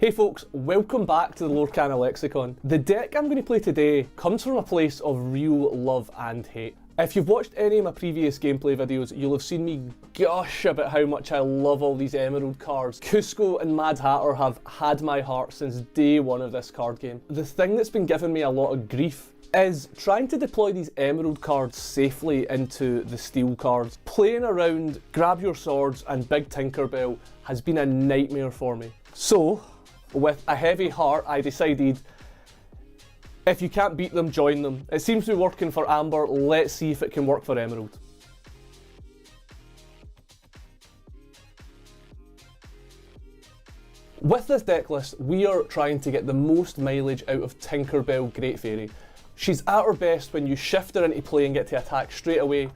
Hey folks, welcome back to the Lorcana Lexicon. The deck I'm going to play today comes from a place of real love and hate. If you've watched any of my previous gameplay videos, you'll have seen me gush about how much I love all these Emerald cards. Kuzco and Mad Hatter have had my heart since day one of this card game. The thing that's been giving me a lot of grief is trying to deploy these Emerald cards safely into the Steel cards. Playing around Grab Your Swords and Big Tinkerbell has been a nightmare for me. So, with a heavy heart, I decided, if you can't beat them, join them. It seems to be working for Amber, let's see if it can work for Emerald. With this deck list, we are trying to get the most mileage out of Tinkerbell Great Fairy. She's at her best when you shift her into play and get to attack straight away.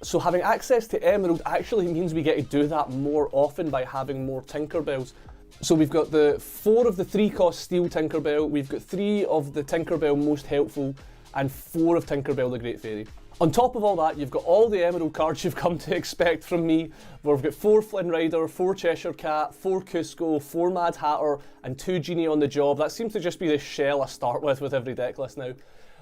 So having access to Emerald actually means we get to do that more often by having more Tinkerbells. So we've got the 4 of the 3 cost Steel Tinkerbell, we've got 3 of the Tinkerbell Most Helpful, and 4 of Tinkerbell the Great Fairy. On top of all that, you've got all the Emerald cards you've come to expect from me, where we've got 4 Flynn Rider, 4 Cheshire Cat, 4 Kuzco, 4 Mad Hatter, and 2 Genie on the job. That seems to just be the shell I start with every deck list now.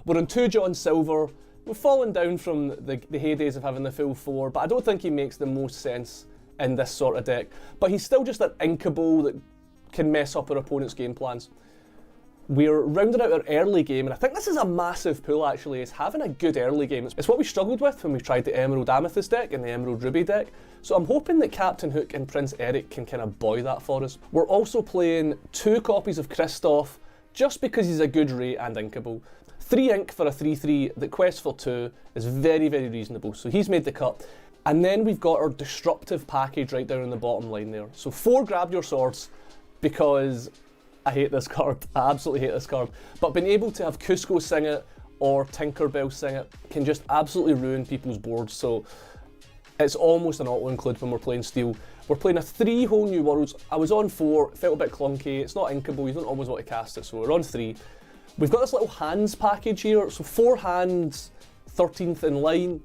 We're on 2 John Silver. We've fallen down from the heydays of having the full 4, but I don't think he makes the most sense in this sort of deck. But he's still just that inkable that can mess up our opponent's game plans. We're rounding out our early game, and I think this is a massive pull actually, is having a good early game. It's what we struggled with when we tried the Emerald Amethyst deck and the Emerald Ruby deck, so I'm hoping that Captain Hook and Prince Eric can kind of buoy that for us. We're also playing 2 copies of Kristoff, just because he's a good rate and inkable. 3 ink for a 3/3 that quests for 2 is very, very reasonable, so he's made the cut. And then we've got our Disruptive package right down in the bottom line there. So 4 Grab Your Swords, because I hate this card, I absolutely hate this card. But being able to have Kuzco sing it or Tinkerbell sing it can just absolutely ruin people's boards, so it's almost an auto-include when we're playing Steel. We're playing a 3 Whole New Worlds. I was on 4, it felt a bit clunky, it's not inkable, you don't always want to cast it, so we're on 3. We've got this little hands package here, so 4 hands, 13th in line,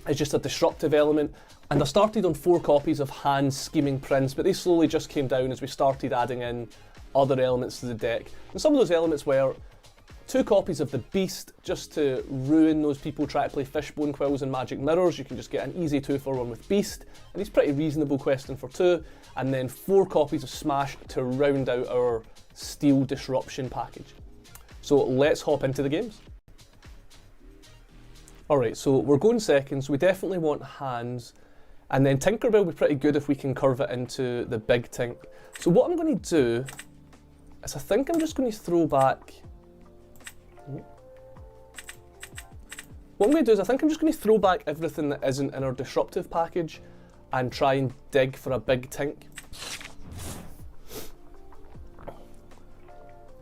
is just a disruptive element. And I started on 4 copies of Hands Scheming Prince, but they slowly just came down as we started adding in other elements to the deck. And some of those elements were 2 copies of the Beast, just to ruin those people trying to play Fishbone Quills and Magic Mirrors. You can just get an easy 2-for-1 with Beast, and he's pretty reasonable questing for 2. And then 4 copies of Smash to round out our Steel Disruption package. So let's hop into the games. Alright, so we're going seconds, we definitely want Hands. And then Tinkerbell will be pretty good if we can curve it into the Big Tink. So what I'm going to do is I think I'm just going to throw back... What I'm going to do is I think I'm just going to throw back everything that isn't in our Disruptive package and try and dig for a Big Tink.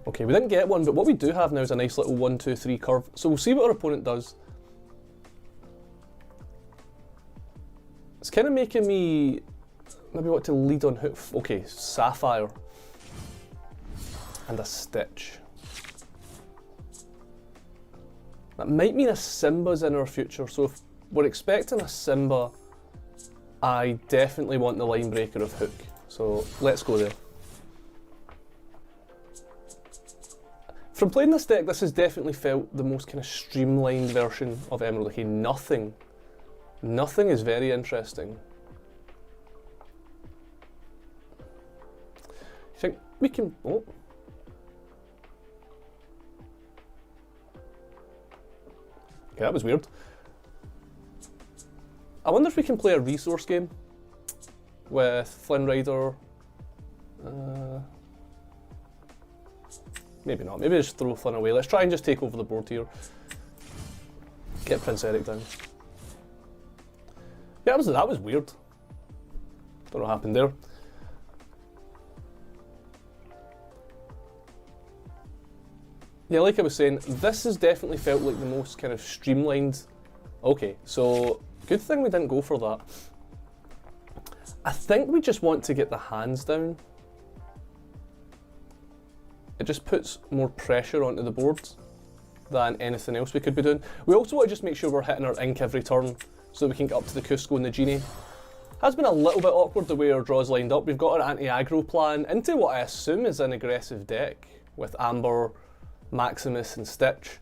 Okay, we didn't get one, but what we do have now is a nice little 1, 2, 3 curve. So we'll see what our opponent does. It's kind of making me maybe want to lead on hook. Okay, Sapphire. And a Stitch. That might mean a Simba's in our future, so if we're expecting a Simba, I definitely want the line breaker of Hook. So let's go there. From playing this deck, this has definitely felt the most kind of streamlined version of Emerald. Okay, nothing is very interesting. I think we can... Oh. Okay, that was weird. I wonder if we can play a resource game with Flynn Rider. Maybe not. Maybe just throw Flynn away. Let's try and just take over the board here. Get Prince Eric down. Yeah, that was weird. Don't know what happened there. Yeah, like I was saying, this has definitely felt like the most kind of streamlined. Okay, so good thing we didn't go for that. I think we just want to get the hands down. It just puts more pressure onto the board than anything else we could be doing. We also want to just make sure we're hitting our ink every turn so we can get up to the Kuzco and the Genie. Has been a little bit awkward the way our draws lined up. We've got our anti-aggro plan into what I assume is an aggressive deck with Amber, Maximus and Stitch.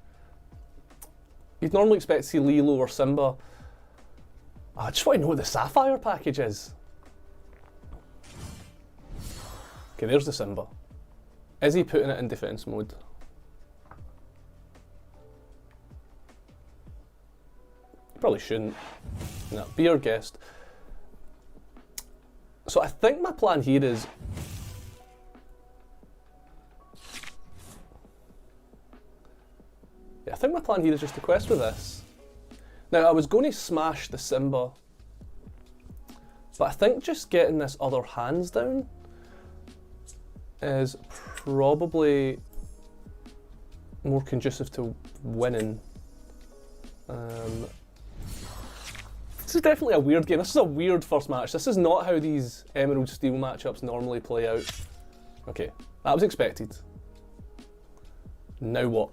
You'd normally expect to see Lilo or Simba. I just want to know what the Sapphire package is. Okay, there's the Simba. Is he putting it in defense mode? Probably shouldn't. No, be our guest. So I think my plan here is... Yeah, I think my plan here is just to quest with this. Now, I was going to smash the Simba, but I think just getting this other hands down is probably more conducive to winning. This is definitely a weird game. This is a weird first match. This is not how these Emerald Steel matchups normally play out. Okay, that was expected. Now what?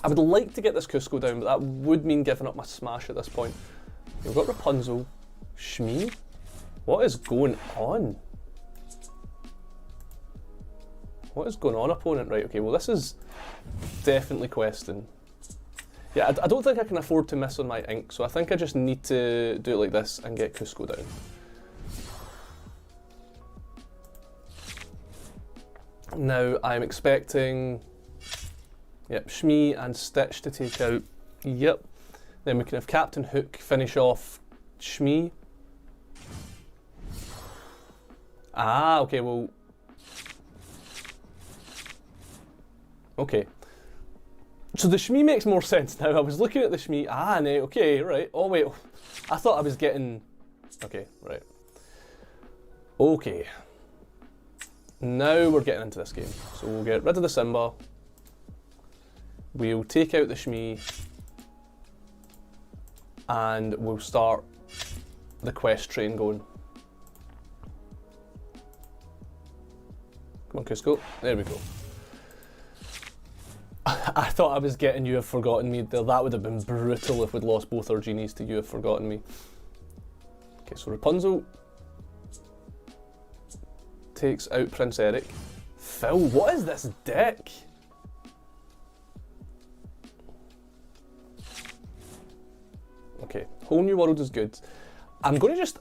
I would like to get this Kuzco down, but that would mean giving up my smash at this point. We've got Rapunzel. Shmee? What is going on? What is going on, opponent? Right, okay, well this is definitely questing. Yeah, I don't think I can afford to miss on my ink, so I think I just need to do it like this and get Kuzco down. Now I'm expecting, yep, Shmee and Stitch to take out, yep. Then we can have Captain Hook finish off Shmee. Ah, okay, well, okay. So the Shmee makes more sense now. I was looking at the Shmee. Ah, no, okay, right. Oh, wait. I thought I was getting... Okay, right. Okay. Now we're getting into this game. So we'll get rid of the Simba. We'll take out the Shmee. And we'll start the quest train going. Come on, Kuzco. There we go. I thought I was getting You Have Forgotten Me there. That would have been brutal if we'd lost both our genies to You Have Forgotten Me. Okay, so Rapunzel takes out Prince Eric. Phil, what is this deck? Okay, Whole New World is good. I'm going to just,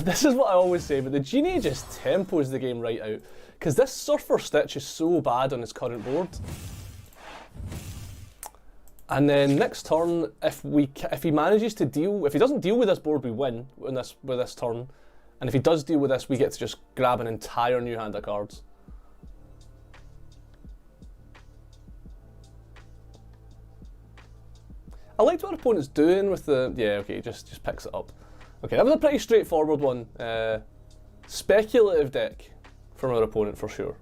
this is what I always say, but the Genie just tempos the game right out. Because this Surfer Stitch is so bad on his current board. And then next turn, if he manages to deal, if he doesn't deal with this board, we win with this turn. And if he does deal with this, we get to just grab an entire new hand of cards. I liked what our opponent's doing with the, yeah, okay, just picks it up. Okay, that was a pretty straightforward one. Speculative deck from our opponent for sure.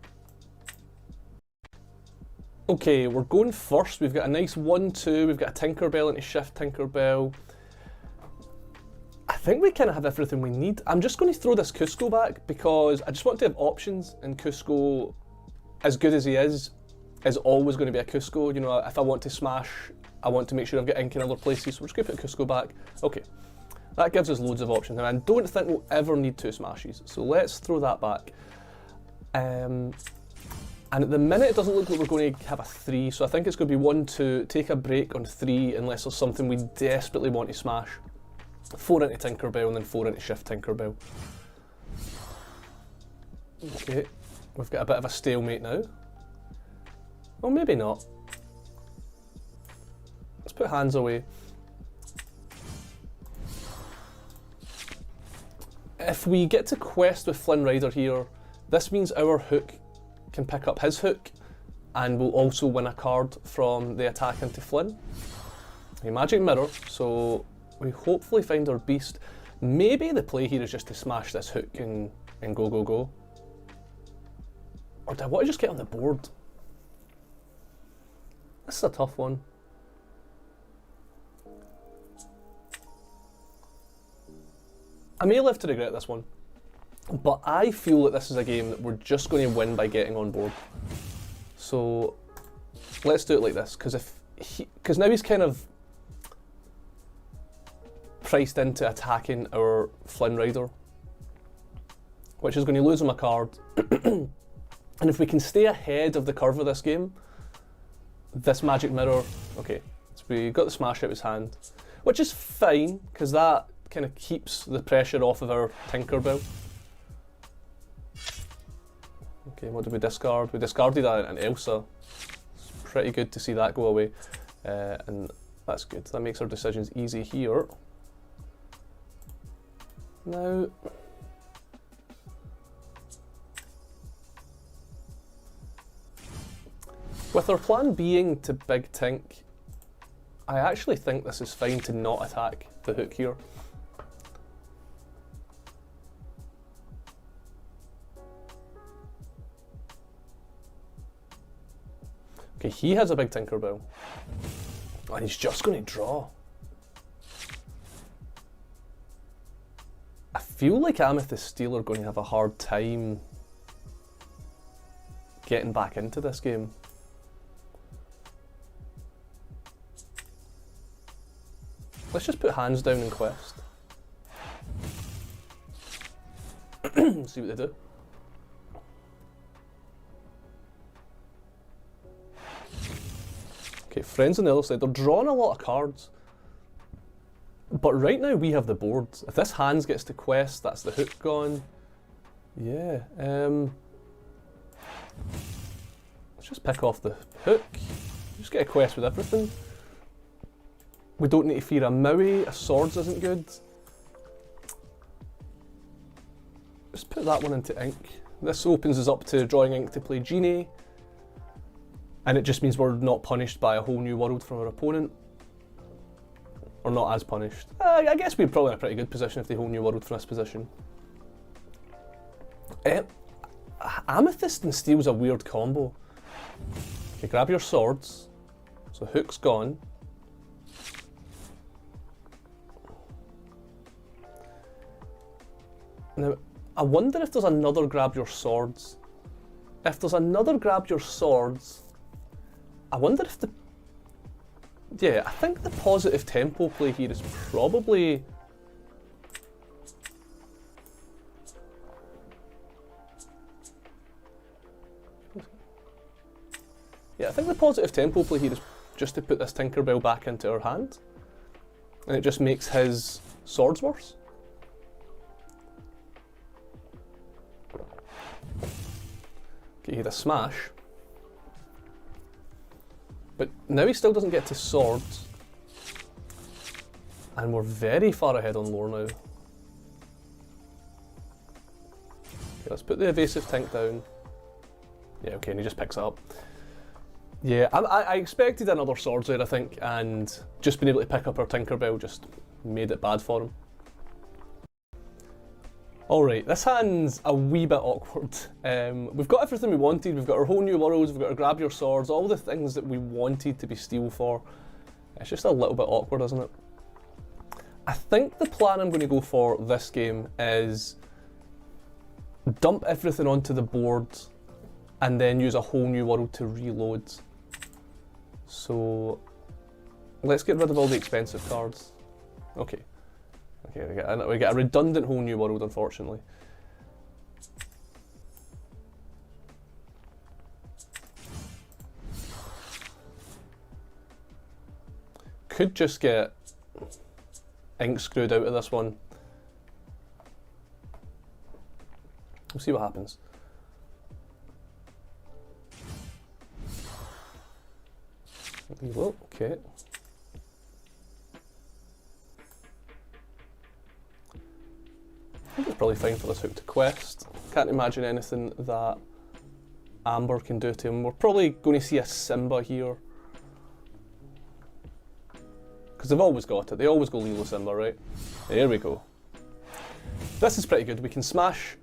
Okay, we're going first. We've got a nice 1-2. We've got a Tinkerbell into Shift Tinkerbell. I think we kind of have everything we need. I'm just going to throw this Kuzco back because I just want to have options, and Kuzco, as good as he is always going to be a Kuzco. You know, if I want to smash, I want to make sure I've got ink in other places, so we're just going to put Kuzco back. Okay, that gives us loads of options, and I don't think we'll ever need 2 smashes, so let's throw that back. And at the minute, it doesn't look like we're going to have a 3, so I think it's going to be 1-2, take a break on 3 unless there's something we desperately want to smash. 4 into Tinkerbell and then 4 into Shift Tinkerbell. Okay, we've got a bit of a stalemate now. Well, maybe not. Let's put hands away. If we get to quest with Flynn Rider here, this means our Hook can pick up his Hook, and we'll also win a card from the attack into Flynn. A magic mirror, so we hopefully find our beast. Maybe the play here is just to smash this Hook and go, go, go. Or do I want to just get on the board? This is a tough one. I may live to regret this one, but I feel that this is a game that we're just going to win by getting on board. So let's do it like this, because now he's kind of priced into attacking our Flynn Rider, which is going to lose him a card. And if we can stay ahead of the curve of this game, this magic mirror, okay, so we got the smash out of his hand, which is fine, because that kind of keeps the pressure off of our Tinkerbell. Okay, what did we discard? We discarded an Elsa. It's pretty good to see that go away, and that's good. That makes our decisions easy here. Now, with our plan being to Big Tink, I actually think this is fine to not attack the hook here. Okay, he has a Big Tinkerbell. And he's just going to draw. I feel like Amethyst Steel are going to have a hard time getting back into this game. Let's just put hands down in Quest. See what they do. Okay, friends on the other side, they're drawing a lot of cards. But right now we have the board. If this hands gets to Quest, that's the hook gone. Yeah, let's just pick off the hook. Just get a Quest with everything. We don't need to fear a Maui, a Swords isn't good. Just put that one into ink. This opens us up to drawing ink to play Genie. And it just means we're not punished by a whole new world from our opponent. Or not as punished. I guess we're probably in a pretty good position if they whole new world from this position. Amethyst and Steel's a weird combo. Okay, grab your swords. So hook's gone. Now, I wonder if there's another grab your swords. If there's another grab your swords, I wonder if the... Yeah, I think the positive tempo play here is probably... Yeah, I think the positive tempo play here is just to put this Tinkerbell back into our hand. And it just makes his swords worse. Okay, he had a smash. But now he still doesn't get to swords. And we're very far ahead on lore now. Okay, let's put the evasive tank down. Yeah, okay, and he just picks it up. Yeah, I expected another swords there, I think, and just being able to pick up our Tinkerbell just made it bad for him. Alright, this hand's a wee bit awkward. We've got everything we wanted, we've got our whole new worlds, we've got our grab your swords, all the things that we wanted to be steel for. It's just a little bit awkward, isn't it? I think the plan I'm going to go for this game is dump everything onto the board and then use a whole new world to reload. So let's get rid of all the expensive cards. Okay. Okay, we get a redundant whole new world, unfortunately. Could just get ink screwed out of this one. We'll see what happens. Well, okay. I think it's probably fine for this hook to quest. Can't imagine anything that Amber can do to him. We're probably going to see a Simba here. Because they've always got it. They always go Lilo Simba, right? There we go. This is pretty good. We can smash...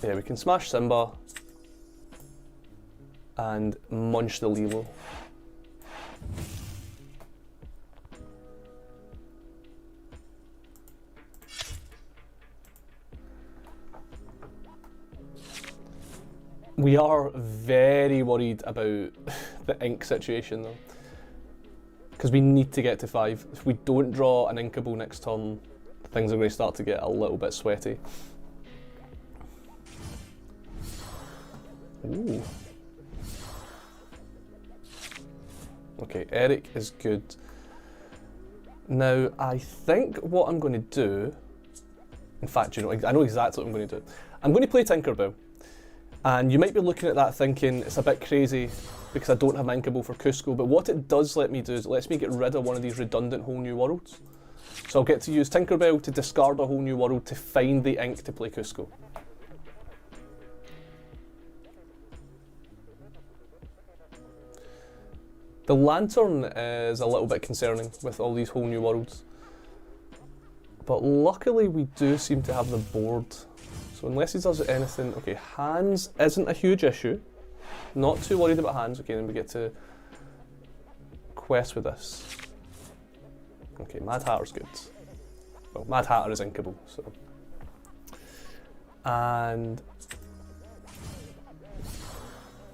Yeah, we can smash Simba and munch the Lilo. We are very worried about the ink situation though. because we need to get to 5. If we don't draw an Inkable next turn, things are going to start to get a little bit sweaty. Ooh. Okay, Eric is good. Now, I think what I'm going to do, in fact, you know, I know exactly what I'm going to do. I'm going to play Tinkerbell, and you might be looking at that thinking it's a bit crazy because I don't have Inkable for Kuzco, but what it does let me do is it lets me get rid of one of these redundant whole new worlds. So I'll get to use Tinkerbell to discard a whole new world to find the ink to play Kuzco. The lantern is a little bit concerning with all these whole new worlds. But luckily we do seem to have the board. So unless he does anything, okay, hands isn't a huge issue. Not too worried about hands. Okay, then we get to quest with this. Okay, Mad Hatter's good. Well, Mad Hatter is inkable, so. And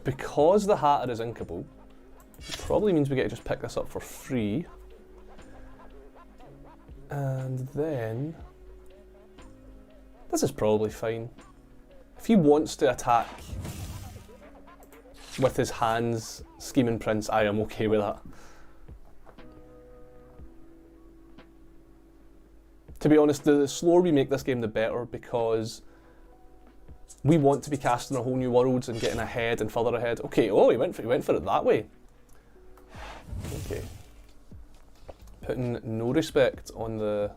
because the Hatter is inkable, it probably means we get to just pick this up for free. And then this is probably fine. If he wants to attack with his hands, Scheming Prince, I am okay with that. To be honest, the slower we make this game, the better, because we want to be casting a whole new worlds and getting ahead and further ahead. Okay, oh, he went for it that way. Okay. Putting no respect on the...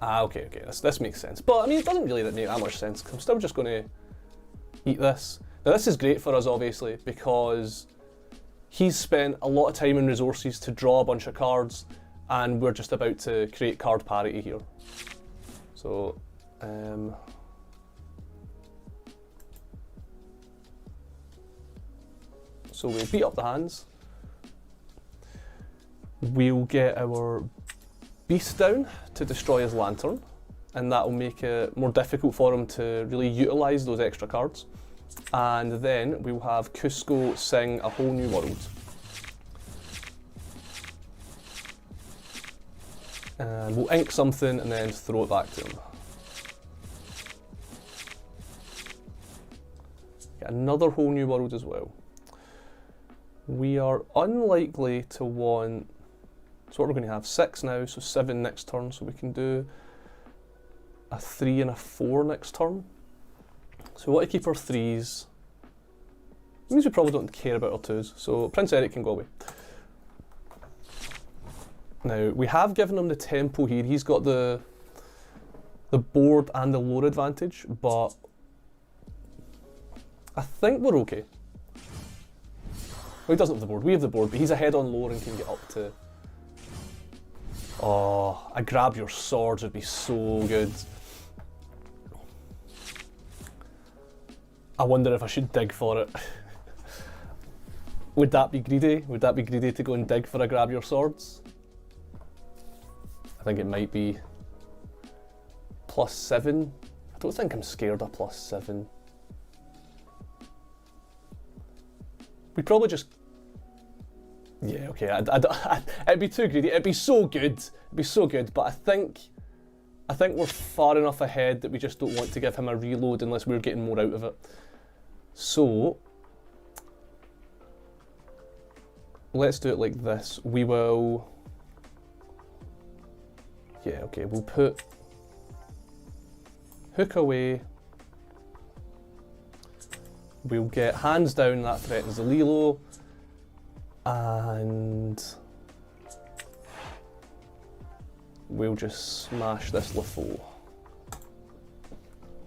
Ah, okay, this makes sense. But, I mean, it doesn't really make that much sense. I'm still just going to eat this. Now, this is great for us, obviously, because he's spent a lot of time and resources to draw a bunch of cards, and we're just about to create card parity here. So, so we'll beat up the hands. We'll get our beast down to destroy his lantern, and that will make it more difficult for him to really utilise those extra cards. And then we'll have Kuzco sing a whole new world. And we'll ink something and then throw it back to him. Get another whole new world as well. We are unlikely to want... So what we're going to have, 6 now, so 7 next turn, so we can do a 3 and a 4 next turn. So we want to keep our 3s. It means we probably don't care about our 2s, so Prince Eric can go away. Now, we have given him the tempo here. He's got the board and the lore advantage, but I think we're okay. Well, he doesn't have the board. We have the board, but he's ahead on lore and can get up to... Oh, a grab your swords would be so good. I wonder if I should dig for it. Would that be greedy? Would that be greedy to go and dig for a grab your swords? I think it might be +7. I don't think I'm scared of +7. We'd probably just... Yeah, okay, it'd be too greedy. It'd be so good. It'd be so good, but I think we're far enough ahead that we just don't want to give him a reload unless we're getting more out of it. So, let's do it like this. We will... Yeah, okay, we'll put Hook away. We'll get hands down, that threatens the Lilo. And we'll just smash this LeFou.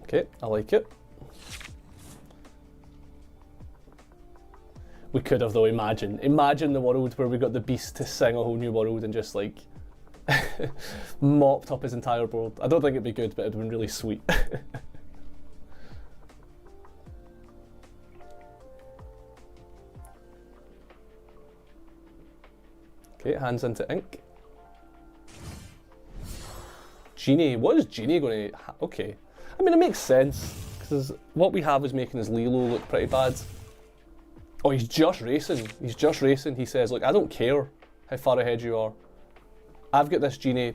Okay, I like it. We could have though, imagine the world where we got the beast to sing a whole new world and just like mopped up his entire board. I don't think it'd be good, but it'd have been really sweet. Okay, hands into ink. Genie, what is Genie going to... Okay, I mean it makes sense, because what we have is making his Lilo look pretty bad. Oh, he's just racing. He's just racing. He says, look, I don't care how far ahead you are. I've got this Genie,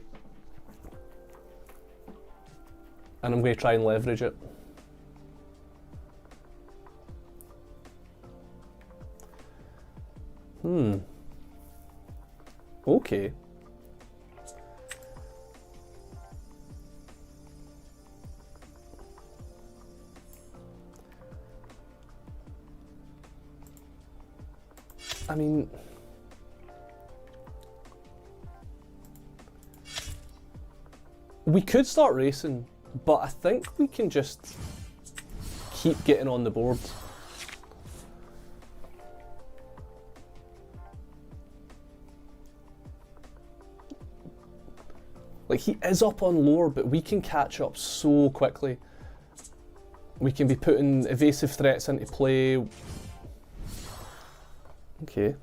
and I'm going to try and leverage it. Okay. I mean, we could start racing, but I think we can just keep getting on the board. Like, he is up on lore, but we can catch up so quickly. We can be putting evasive threats into play. Okay.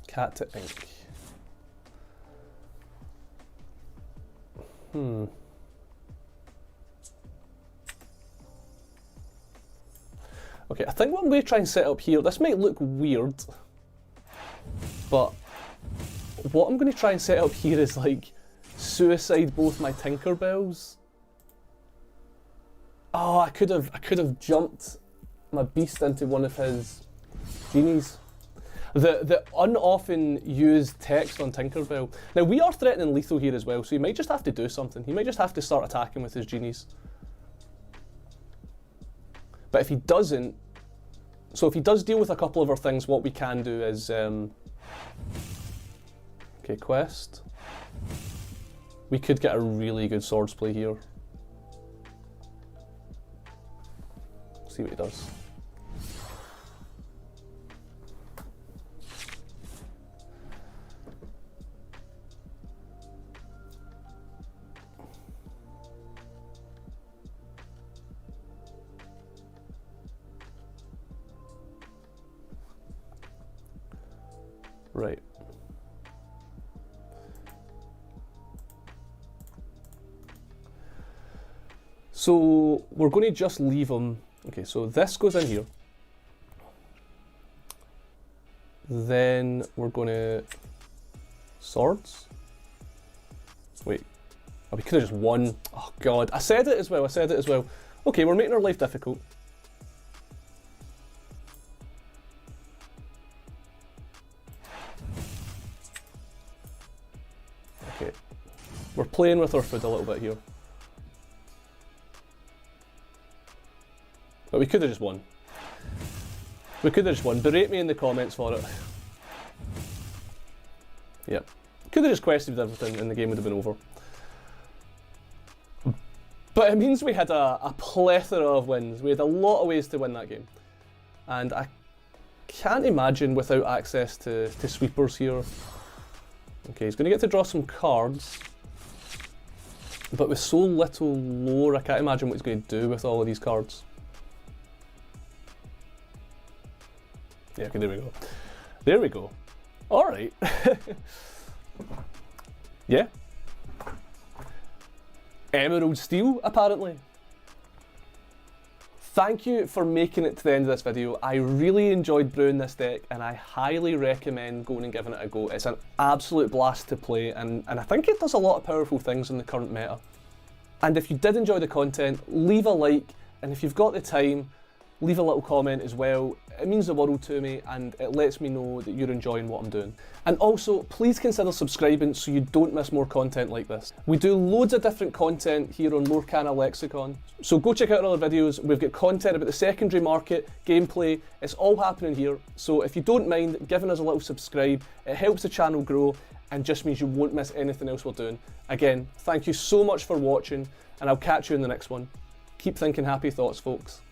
Cat to ink. Okay, I think what I'm going to try and set up here, this might look weird, but what I'm going to try and set up here is like suicide both my Tinkerbells. Oh, I could have jumped my beast into one of his genies. The unoften used text on Tinkerbell. Now we are threatening lethal here as well, so he might just have to do something. He might just have to start attacking with his genies. But if he doesn't, so if he does deal with a couple of our things, what we can do is, okay, quest. We could get a really good swords play here. See what he does. Right. So we're going to just leave him. Okay, so this goes in here. Then we're going to swords. Wait, oh, we could have just won. Oh god, I said it as well. Okay, we're making our life difficult. Okay, we're playing with our food a little bit here. But we could have just won. Berate me in the comments for it. Yep. Could have just questioned everything and the game would have been over. But it means we had a plethora of wins. We had a lot of ways to win that game. And I can't imagine without access to sweepers here. Okay, he's going to get to draw some cards. But with so little lore, I can't imagine what he's going to do with all of these cards. Yeah, okay, there we go. There we go. All right. Yeah. Emerald Steel, apparently. Thank you for making it to the end of this video. I really enjoyed brewing this deck and I highly recommend going and giving it a go. It's an absolute blast to play and I think it does a lot of powerful things in the current meta. And if you did enjoy the content, leave a like, and if you've got the time, leave a little comment as well. It means the world to me and it lets me know that you're enjoying what I'm doing. And also, please consider subscribing so you don't miss more content like this. We do loads of different content here on Lorcana Lexicon, so go check out our other videos. We've got content about the secondary market, gameplay, it's all happening here. So if you don't mind giving us a little subscribe, it helps the channel grow and just means you won't miss anything else we're doing. Again, thank you so much for watching and I'll catch you in the next one. Keep thinking happy thoughts, folks.